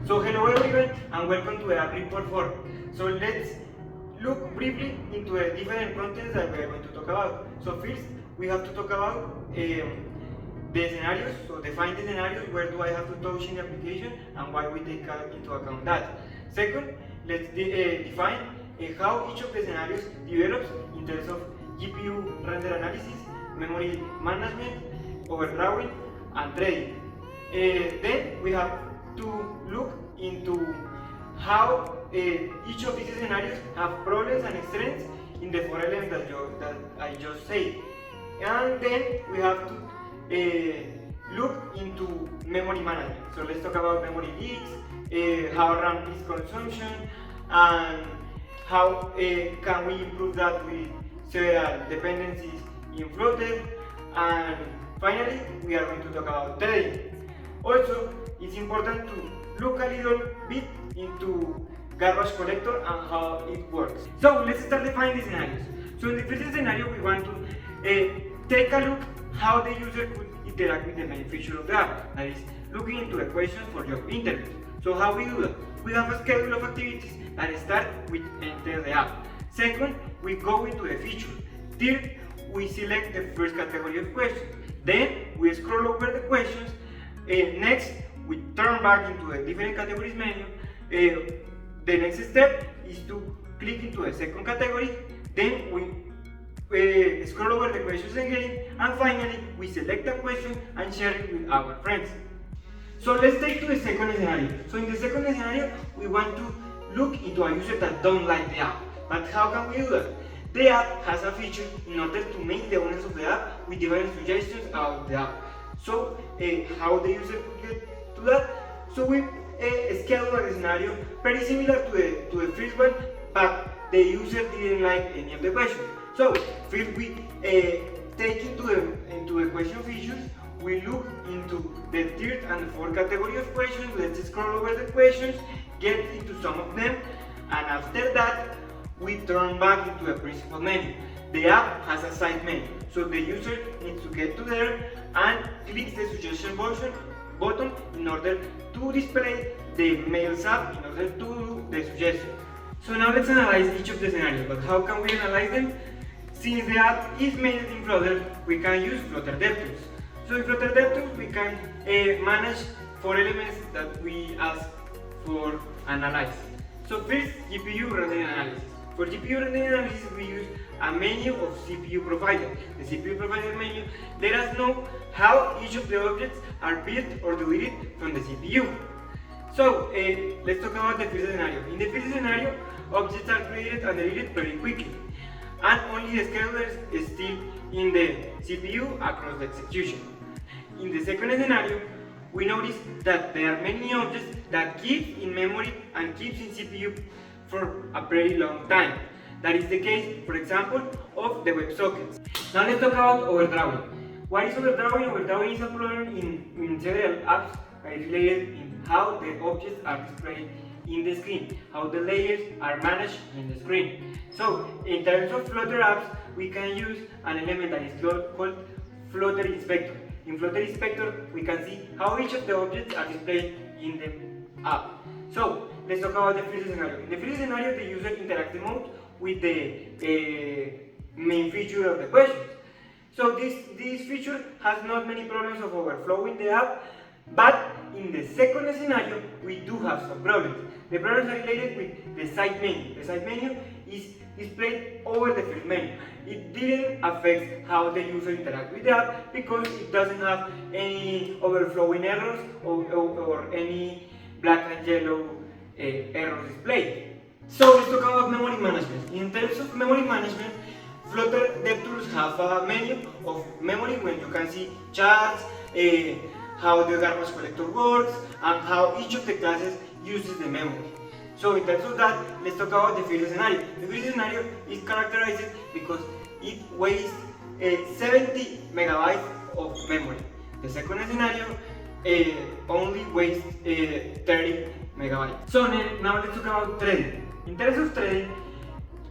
So hello everyone and welcome to the app report 4. So let's look briefly into the different contents that we are going to talk about. So first we have to talk about the scenarios. So define the scenarios, where do I have to touch in the application and why we take into account that. Second, let's define how each of the scenarios develops in terms of GPU render analysis, memory management, overdrawing, and trading. Then we have to look into how each of these scenarios have problems and strengths in the four elements that I just said. And then we have to look into memory management. So let's talk about memory leaks, how RAM is consumption, and how can we improve that with several dependencies in Flutter. And finally, we are going to talk about trading. Also, it's important to look a little bit into garbage collector and how it works. So let's start defining the scenarios. So in the first scenario, we want to take a look how the user could interact with the main feature of the app, that is looking into the questions for job interviews. So how we do that? We have a schedule of activities that start with enter the app. Second, we go into the feature. Third, we select the first category of questions. Then we scroll over the questions. Next, we turn back into the different categories menu. The next step is to click into the second category. Then we scroll over the questions again, and finally we select the question and share it with our friends. So let's take to the second scenario. So in the second scenario, we want to look into a user that don't like the app. But how can we do that? The app has a feature in order to make the owners of the app with different suggestions about the app. So how the user could get to that? So we schedule a scenario very similar to the first one, but the user didn't like any of the questions. So first we take into the question features. We look into the third and fourth category of questions. Let's scroll over the questions, get into some of them, and after that we turn back into the principal menu. The app has a side menu, so the user needs to get to there and clicks the suggestion button in order to display the Mails app in order to do the suggestion. So now let's analyze each of the scenarios, but how can we analyze them? Since the app is made in Flutter, we can use Flutter DevTools. So in Flutter DevTools, we can manage 4 elements that we ask for analyze. So first, GPU rendering analysis. For GPU rendering analysis, we use a menu of CPU provider. The CPU provider menu let us know how each of the objects are built or deleted from the CPU. So let's talk about the first scenario. In the first scenario, objects are created and deleted very quickly, and only the scheduler is still in the CPU across the execution. In the second scenario, we notice that there are many objects that keep in memory and keeps in CPU for a very long time. That is the case, for example, of the WebSockets. Now let's talk about overdrawing. What is overdrawing? Overdrawing is a problem in several apps related in how the objects are displayed in the screen, how the layers are managed in the screen. So in terms of Flutter apps, we can use an element that is called Flutter Inspector. In Flutter Inspector, we can see how each of the objects are displayed in the app. So let's talk about the first scenario. In the first scenario, the user interacts the most with the main feature of the questions. So this feature has not many problems of overflowing the app, but in the second scenario, we do have some problems. The problems are related with the side menu. The side menu is displayed over the first menu. It didn't affect how the user interacts with the app because it doesn't have any overflowing errors or any black and yellow errors displayed. So let's talk about memory management. In terms of memory management, Flutter DevTools have a menu of memory when you can see charts, how the garbage collector works, and how each of the classes uses the memory. So in terms of that, let's talk about the first scenario. The first scenario is characterized because it wastes 70 megabytes of memory. The second scenario only wastes 30 megabytes. So now let's talk about trading. In terms of trading,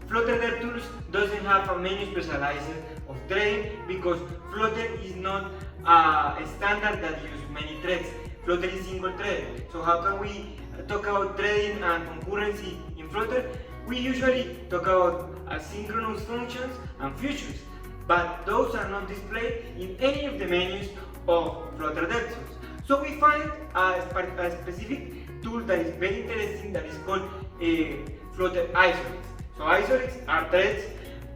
Flutter DevTools doesn't have a menu specialized of trading because Flutter is not a standard that uses many threads. Flutter is single threaded. So how can we talk about threading and concurrency in Flutter? We usually talk about asynchronous functions and futures, but those are not displayed in any of the menus of Flutter DevTools. So we find a specific tool that is very interesting that is called Flutter isolates. So isolates are threads,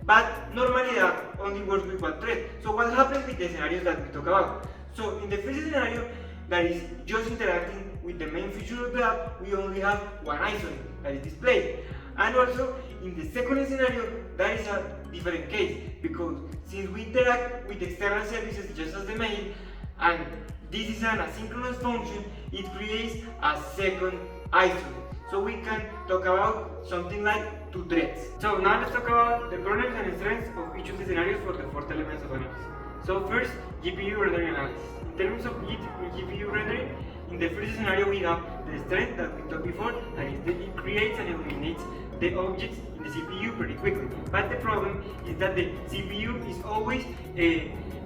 but normally that only works with one thread. So what happens with the scenarios that we talk about? So in the first scenario, that is just interacting with the main feature of the app, we only have one isolate that is displayed. And also in the second scenario, that is a different case, because since we interact with external services just as the main, and this is an asynchronous function, it creates a second isolate. So we can talk about something like two threads. So now let's talk about the problems and strengths of each of the scenarios for the 4 elements of analysis. So first, GPU rendering analysis. In terms of GPU rendering, in the first scenario we have the strength that we talked before, that is that it creates and eliminates the objects in the CPU pretty quickly. But the problem is that the CPU is always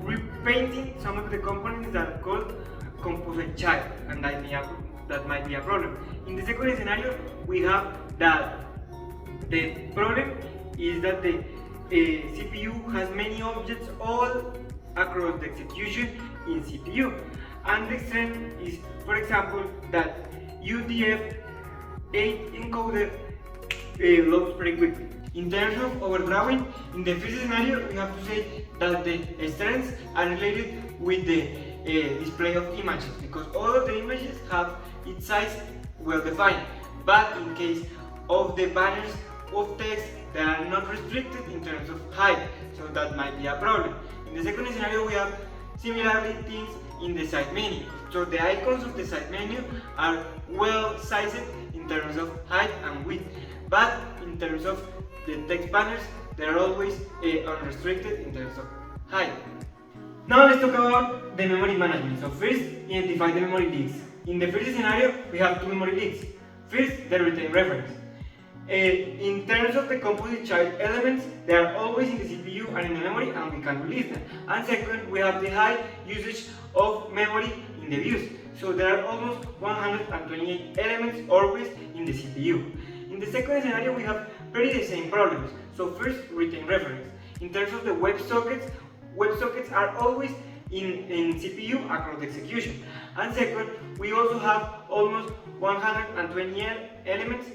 repainting some of the components that are called composite child, and that might be a problem. In the second scenario, we have that the problem is that the CPU has many objects all across the execution in CPU, and the strength is, for example, that UTF-8 encoder loads pretty quickly. In terms of overdrawing, in the first scenario, we have to say that the strengths are related with the display of images, because all of the images have its size well defined. But in case of the banners of text, they are not restricted in terms of height, so that might be a problem. In the second scenario, we have similarly things in the side menu. So the icons of the side menu are well sized in terms of height and width, but in terms of the text banners, they are always unrestricted in terms of height. Now let's talk about the memory management. So first, identify the memory leaks. In the first scenario, we have two memory leaks. First, the retain reference. In terms of the composite child elements, they are always in the CPU and in the memory, and we can release them. And second, we have the high usage of memory in the views. So there are almost 128 elements always in the CPU. In the second scenario, we have pretty the same problems. So first, retain reference. In terms of the WebSockets are always in CPU across the execution. And second, we also have almost 128 elements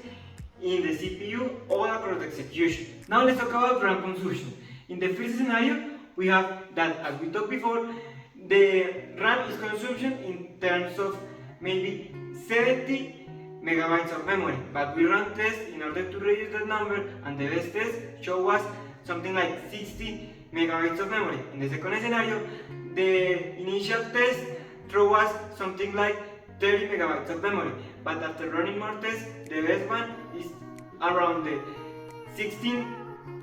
in the CPU all across the execution. Now let's talk about RAM consumption. In the first scenario, we have that, as we talked before, the RAM is consumption in terms of maybe 70 megabytes of memory, but we run tests in order to reduce that number, and the best test show us something like 60 megabytes of memory. In the second scenario, the initial test throw us something like 30 megabytes of memory, but after running more tests, the best one is around the 16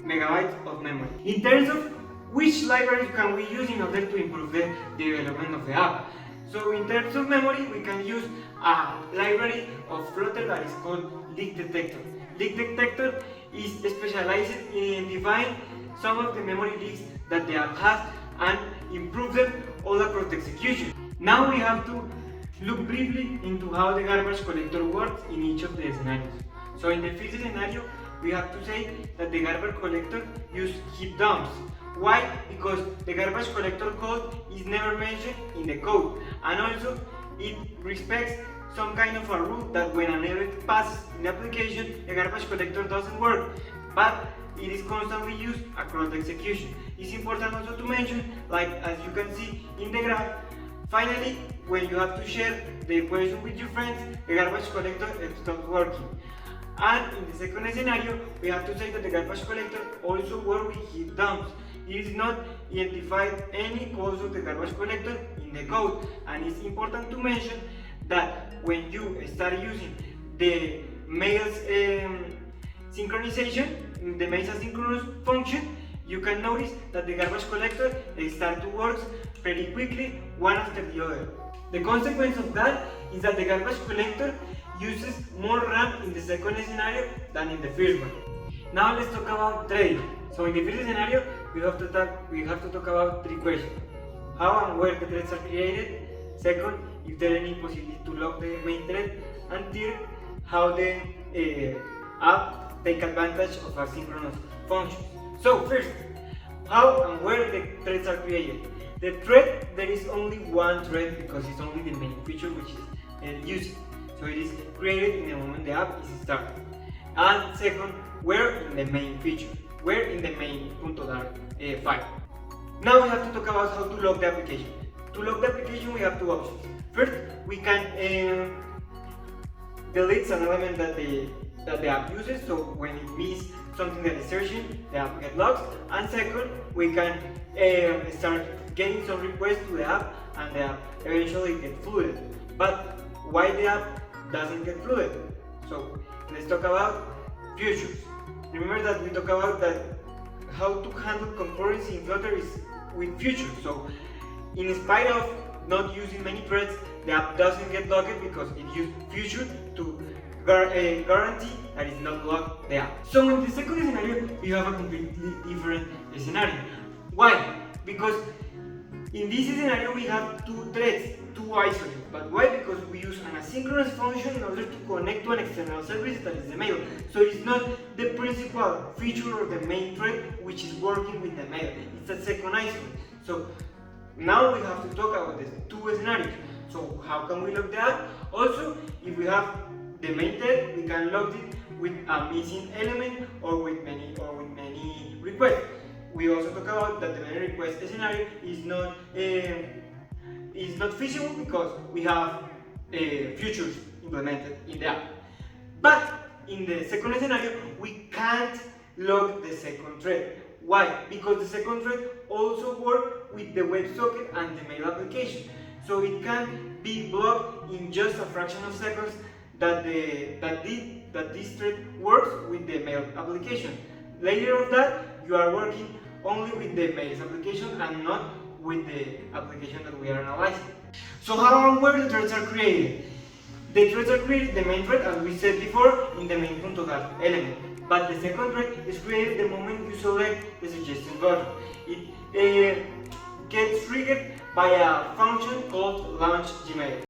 megabytes of memory. In terms of which libraries can we use in order to improve the development of the app? So in terms of memory, we can use a library of Flutter that is called Leak Detector. Leak Detector is specialized in identifying some of the memory leaks that the app has and improve them all across the execution. Now we have to look briefly into how the garbage collector works in each of the scenarios. So in the first scenario, we have to say that the garbage collector uses heap dumps. Why? Because the garbage collector code is never mentioned in the code, and also it respects some kind of a rule that when an event passes in the application, the garbage collector doesn't work, but it is constantly used across the execution. It's important also to mention, like as you can see in the graph, finally, when you have to share the equation with your friends, the garbage collector stops working. And in the second scenario, we have to say that the garbage collector also works with heap dumps. It is not identified any cause of the garbage collector in the code, and it's important to mention that when you start using the mails synchronization, the mails asynchronous function, you can notice that the garbage collector starts to work pretty quickly, one after the other. The consequence of that is that the garbage collector uses more RAM in the second scenario than in the first one. Now let's talk about threading. So in the first scenario, we have to talk about three questions: how and where the threads are created. Second, if there any possibility to lock the main thread, and third, how the app take advantage of asynchronous functions. So first, how and where the threads are created. The thread, there is only one thread because it's only the main feature which is used. So it is created in the moment the app is started. And second, where in the main feature, where in the main .dart file. Now we have to talk about how to lock the application. To lock the application we have two options. First, we can delete an element that the app uses, so when it means something that is searching, the app gets locked. And second, we can start getting some requests to the app, and the app eventually gets flooded. But why the app doesn't get flooded? So let's talk about features. Remember that we talked about that how to handle concurrency in Flutter is with features. So in spite of not using many threads, the app doesn't get locked because it uses feature to guarantee that it's not locked the app. So in the second scenario, you have a completely different scenario. Why? Because in this scenario we have two threads, two isolated. But why? Because we use an asynchronous function in order to connect to an external service that is the mail. So it's not the principal feature of the main thread which is working with the mail. It's a second isolate. So now we have to talk about the two scenarios. So how can we lock the app? Also, if we have the main thread, we can lock it with a missing element or with many requests. We also talk about that the many request scenario is not feasible because we have features implemented in the app. But in the second scenario, we can't lock the second thread. Why? Because the second thread also works with the WebSocket and the mail application. So it can be blocked in just a fraction of seconds that this thread works with the mail application. Later of that, you are working only with the mails application and not with the application that we are analyzing. So how and where the threads are created? The threads are created, the main thread, as we said before, in the main.dart element. But the second thread is created the moment you select the suggestion button. It gets triggered by a function called launch Gmail.